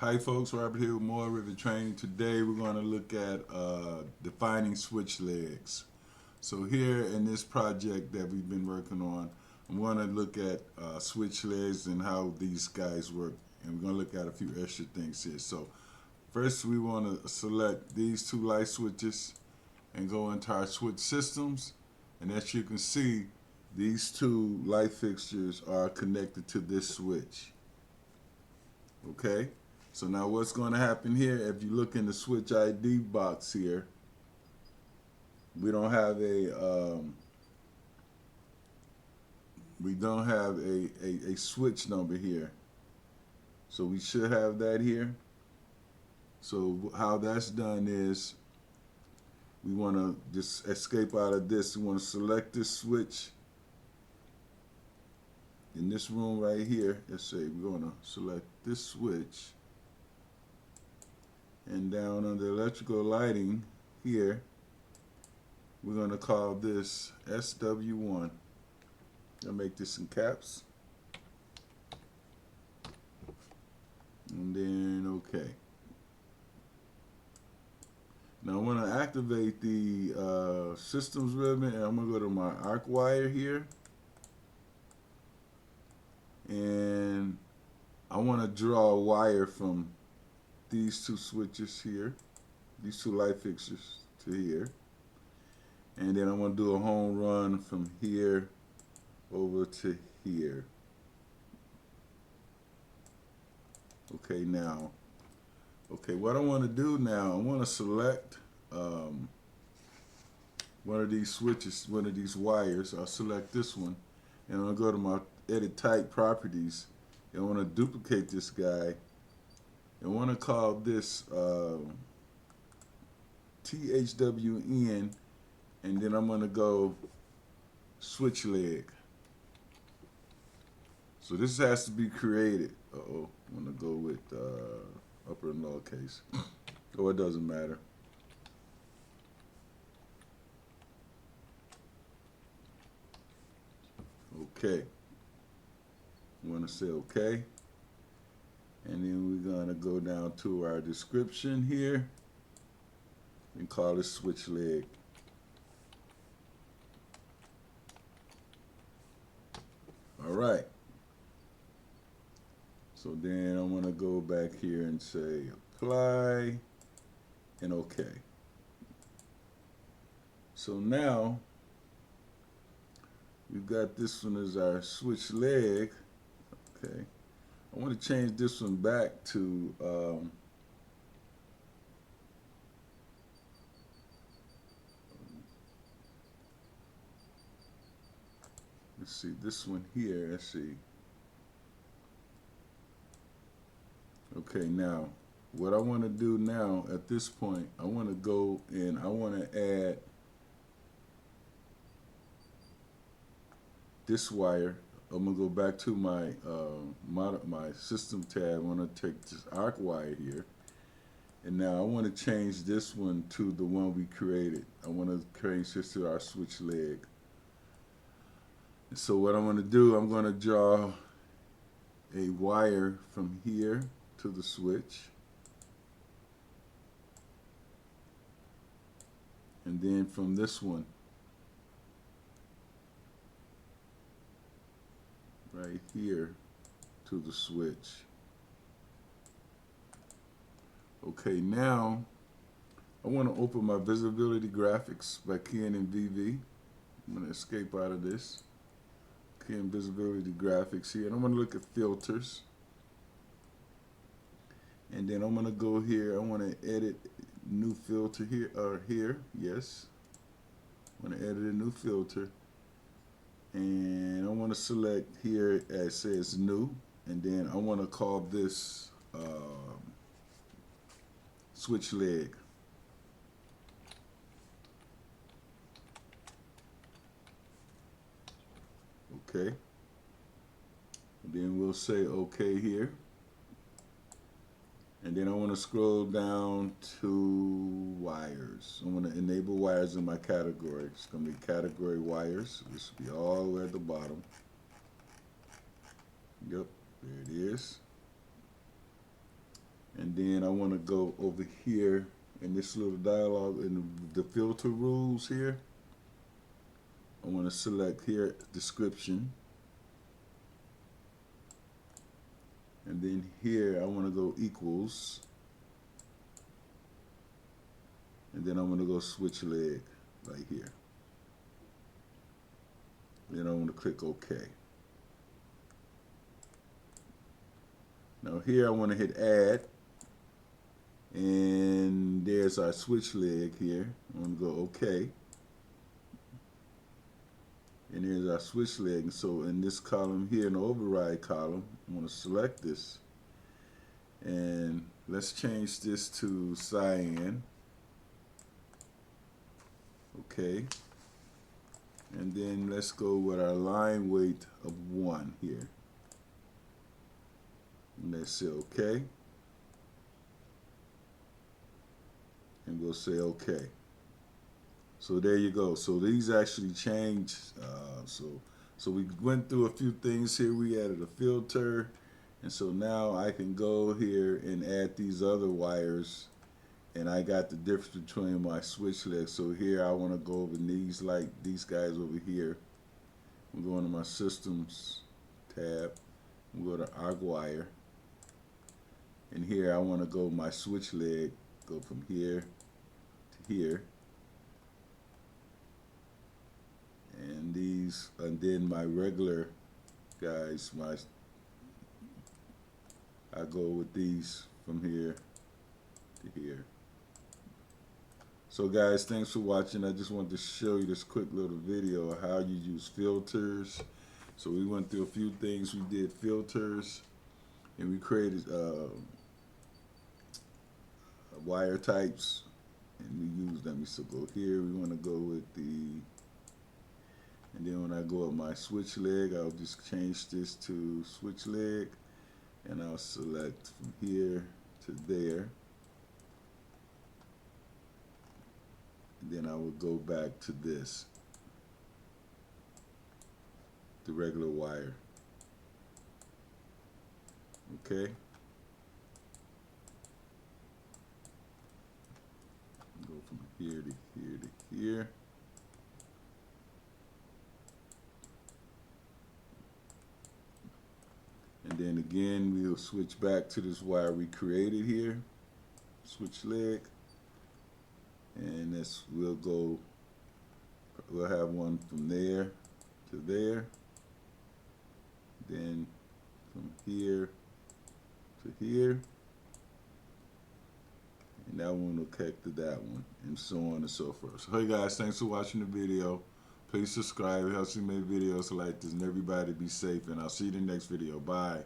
Hi folks, Robert here with more Revit training. Today we're going to look at defining switch legs. So here in this project that we've been working on, I'm going to look at switch legs and how these guys work. And we're going to look at a few extra things here. So first we want to select these two light switches and go into our switch systems. And as you can see, these two light fixtures are connected to this switch. Okay? So now what's going to happen here, if you look in the switch ID box here, we don't have a switch number here. So we should have that here. So how that's done is we want to just escape out of this. We want to select this switch in this room right here. Let's say we're going to select this switch. And down under electrical lighting here, we're going to call this SW1. I'll make this in caps. And then OK. Now I want to activate the systems ribbon, and I'm going to go to my arc wire here. And I want to draw a wire from these two switches here, these two light fixtures to here. And then I'm going to do a home run from here over to here. Okay, now, what I want to do now, I want to select one of these switches, one of these wires. I'll select this one, and I'll go to my edit type properties, and I want to duplicate this guy. I want to call this THWN, and then I'm going to go switch leg. So this has to be created. I'm going to go with upper and lowercase. Oh, it doesn't matter. Okay. I'm going to say okay. And then we're going to go down to our description here and call it switch leg. All right. So then I'm going to go back here and say apply and OK. So now we've got this one as our switch leg. Okay. I want to change this one back to let's see, this one here, let's see. Okay, now what I want to do now at this point, I want to go and I want to add this wire. I'm going to go back to my my system tab. I want to take this arc wire here, and now I want to change this one to the one we created. I want to change this to our switch leg. And so what I'm going to do, I'm going to draw a wire from here to the switch, and then from this one right here to the switch. Okay, now I want to open my visibility graphics by keying in VV. I'm going to escape out of this. Key in visibility graphics here, and I'm going to look at filters. And then I'm going to go here. I want to edit new filter here, yes. I want to edit a new filter. And I want to select here as says new, and then I want to call this switch leg. Okay. And then we'll say okay here. And then I want to scroll down to wires. I want to enable wires in my category. It's going to be category wires. This will be all the way at the bottom. Yep, there it is. And then I want to go over here in this little dialog in the filter rules here. I want to select here description. And then here I want to go equals. And then I'm going to go switch leg right here. Then I want to click OK. Now here I want to hit add. And there's our switch leg here. I'm going to go OK. And here's our switch leg. And so in this column here, in the override column, I'm going to select this. And let's change this to cyan. Okay. And then let's go with our line weight of 1 here. And let's say OK. And we'll say OK. So there you go. So these actually changed. So we went through a few things here. We added a filter. And so now I can go here and add these other wires. And I got the difference between my switch legs. So here I want to go over these, like these guys over here. I'm going to my systems tab. I'm going to go to arc wire. And here I want to go my switch leg, go from here to here. And these, and then my regular guys, I go with these from here to here. So guys, thanks for watching. I just wanted to show you this quick little video of how you use filters. So we went through a few things. We did filters, and we created wire types, and we used them. So go here, we want to go with the, and then when I go up my switch leg, I'll just change this to switch leg, and I'll select from here to there. And then I will go back to this, the regular wire. Okay. Go from here to here to here. And then again, we'll switch back to this wire we created here, switch leg, and this we'll have one from there to there, then from here to here, and that one will connect to that one, and so on and so forth. So hey guys, thanks for watching the video. Please subscribe. It helps me make videos like this, and everybody be safe, and I'll see you in the next video. Bye.